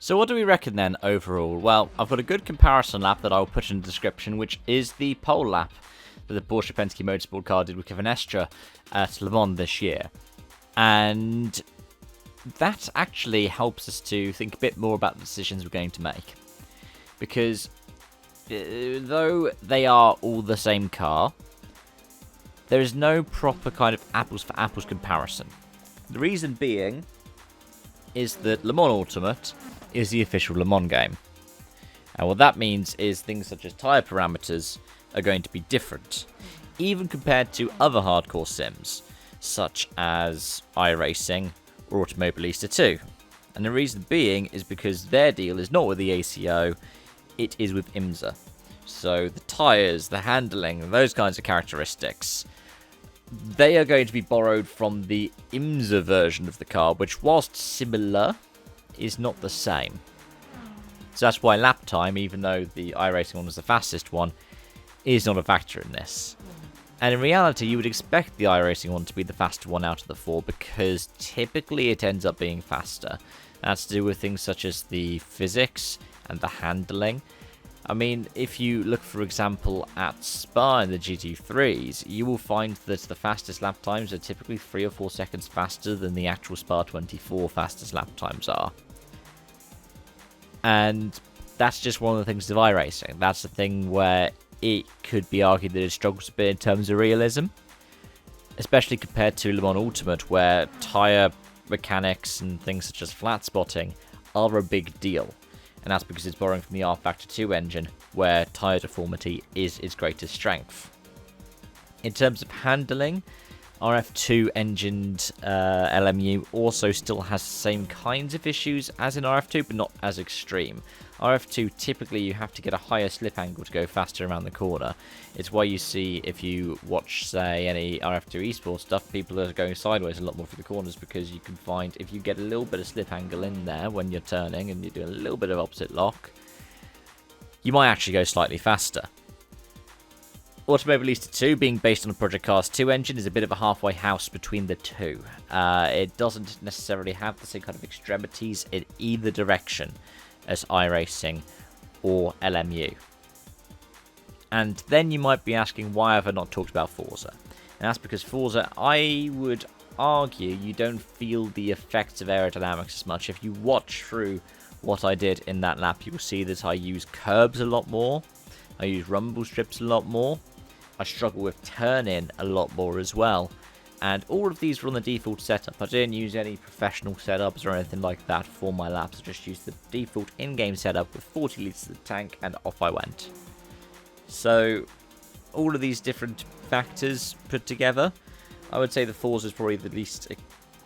So what do we reckon then overall? Well, I've got a good comparison lap that I'll put in the description, which is the pole lap that the Porsche Penske Motorsport car did with Kevin Estre at Le Mans this year. And that actually helps us to think a bit more about the decisions we're going to make. Because though they are all the same car, there is no proper kind of apples for apples comparison. The reason being is that Le Mans Ultimate is the official Le Mans game. And what that means is things such as tyre parameters are going to be different, even compared to other hardcore sims, such as iRacing or Automobilista 2. And the reason being is because their deal is not with the ACO, it is with IMSA. So the tyres, the handling, those kinds of characteristics, they are going to be borrowed from the IMSA version of the car, which, whilst similar, is not the same. So that's why lap time, even though the iRacing one was the fastest one, is not a factor in this. And in reality, you would expect the iRacing one to be the faster one out of the four, because typically it ends up being faster. That's to do with things such as the physics and the handling. I mean, if you look, for example, at Spa in the GT3s, you will find that the fastest lap times are typically 3 or 4 seconds faster than the actual Spa 24 fastest lap times are. And that's just one of the things of iRacing. That's the thing where it could be argued that it struggles a bit in terms of realism, especially compared to Le Mans Ultimate, where tyre mechanics and things such as flat spotting are a big deal. And that's because it's borrowing from the R-Factor 2 engine, where tyre deformity is its greatest strength. In terms of handling, RF2 engined LMU also still has the same kinds of issues as in RF2, but not as extreme. RF2, typically you have to get a higher slip angle to go faster around the corner. It's why you see, if you watch, say, any RF2 esports stuff, people are going sideways a lot more through the corners, because you can find, if you get a little bit of slip angle in there when you're turning and you're doing a little bit of opposite lock, you might actually go slightly faster. Automobilista 2, being based on a Project Cars 2 engine, is a bit of a halfway house between the two. It doesn't necessarily have the same kind of extremities in either direction as iRacing or LMU. And then you might be asking, why have I not talked about Forza? And that's because Forza, I would argue, you don't feel the effects of aerodynamics as much. If you watch through what I did in that lap, you will see that I use curbs a lot more. I use rumble strips a lot more. I struggle with turn-in a lot more as well. And all of these were on the default setup. I didn't use any professional setups or anything like that for my laps. I just used the default in-game setup with 40 litres of the tank, and off I went. So, all of these different factors put together, I would say the Forza is probably the least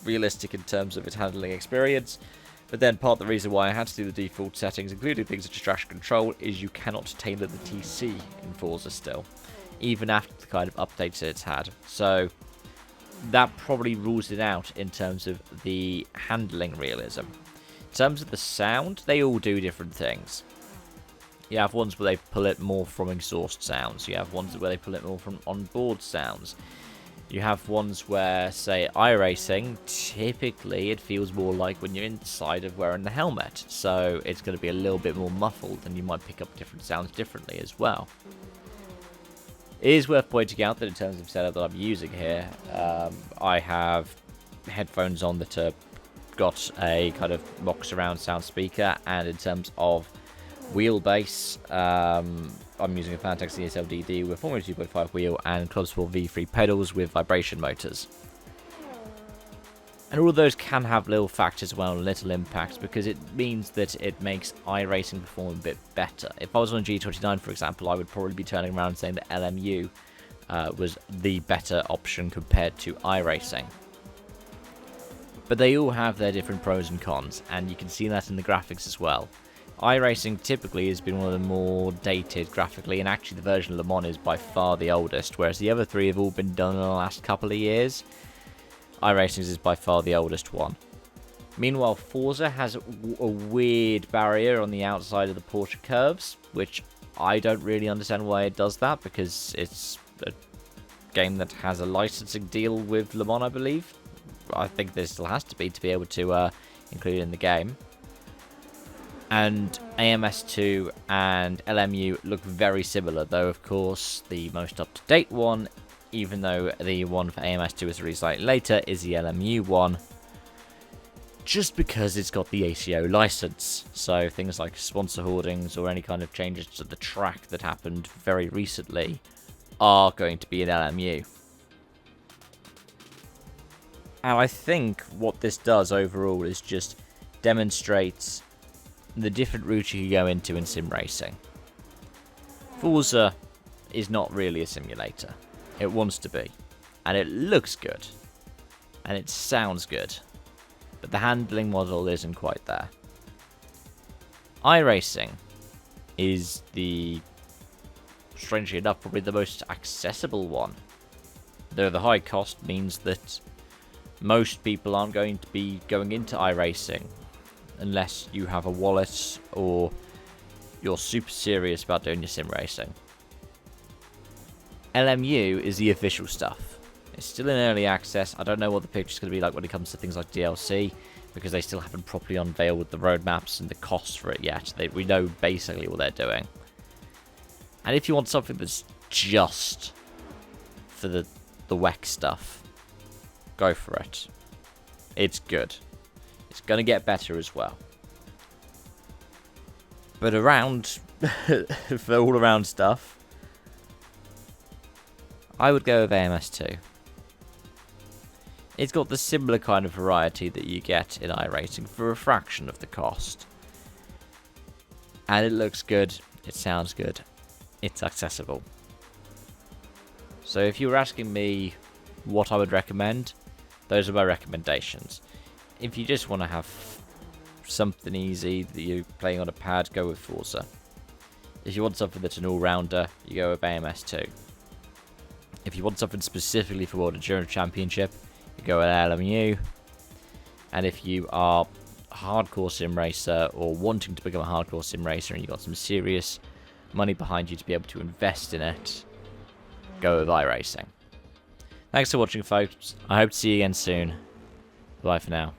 realistic in terms of its handling experience. But then part of the reason why I had to do the default settings, including things such as traction control, is you cannot tailor the TC in Forza still, even after the kind of updates it's had. So that probably rules it out in terms of the handling realism. In terms of the sound, they all do different things. You have ones where they pull it more from exhaust sounds. You have ones where they pull it more from onboard sounds. You have ones where, say, iRacing, typically it feels more like when you're inside of wearing the helmet. So it's going to be a little bit more muffled, and you might pick up different sounds differently as well. It is worth pointing out that in terms of setup that I'm using here, I have headphones on that have got a kind of mock surround sound speaker, and in terms of wheelbase, I'm using a Fanatec CSL-DD with Formula 2.5 wheel and Club Sport V3 pedals with vibration motors. And all of those can have little factors, well, little impacts, because it means that it makes iRacing perform a bit better. If I was on a G29, for example, I would probably be turning around and saying that LMU was the better option compared to iRacing. But they all have their different pros and cons, and you can see that in the graphics as well. iRacing typically has been one of the more dated graphically, and actually the version of Le Mans is by far the oldest, whereas the other three have all been done in the last couple of years. iRacing's is by far the oldest one. Meanwhile, Forza has a weird barrier on the outside of the Porsche curves, which I don't really understand why it does that, because it's a game that has a licensing deal with Le Mans, I believe. I think there still has to be able to include it in the game. And AMS2 and LMU look very similar, though of course the most up-to-date one, even though the one for AMS2 is released slightly later, is the LMU one, just because it's got the ACO license. So things like sponsor hoardings or any kind of changes to the track that happened very recently are going to be in LMU. And I think what this does overall is just demonstrates the different routes you can go into in sim racing. Forza is not really a simulator. It wants to be. And it looks good. And it sounds good. But the handling model isn't quite there. iRacing is strangely enough, probably the most accessible one. Though the high cost means that most people aren't going to be going into iRacing unless you have a wallet or you're super serious about doing your sim racing. LMU is the official stuff. It's still in early access. I don't know what the picture's going to be like when it comes to things like DLC, because they still haven't properly unveiled with the roadmaps and the costs for it yet. We know basically what they're doing. And if you want something that's just for the WEC stuff, go for it. It's good. It's going to get better as well. But around, for all-around stuff, I would go with AMS2. It's got the similar kind of variety that you get in iRacing for a fraction of the cost. And it looks good, it sounds good, it's accessible. So if you were asking me what I would recommend, those are my recommendations. If you just want to have something easy that you're playing on a pad, go with Forza. If you want something that's an all-rounder, you go with AMS2. If you want something specifically for World Endurance Championship, you go with LMU. And if you are a hardcore sim racer or wanting to become a hardcore sim racer and you've got some serious money behind you to be able to invest in it, go with iRacing. Thanks for watching, folks. I hope to see you again soon. Bye for now.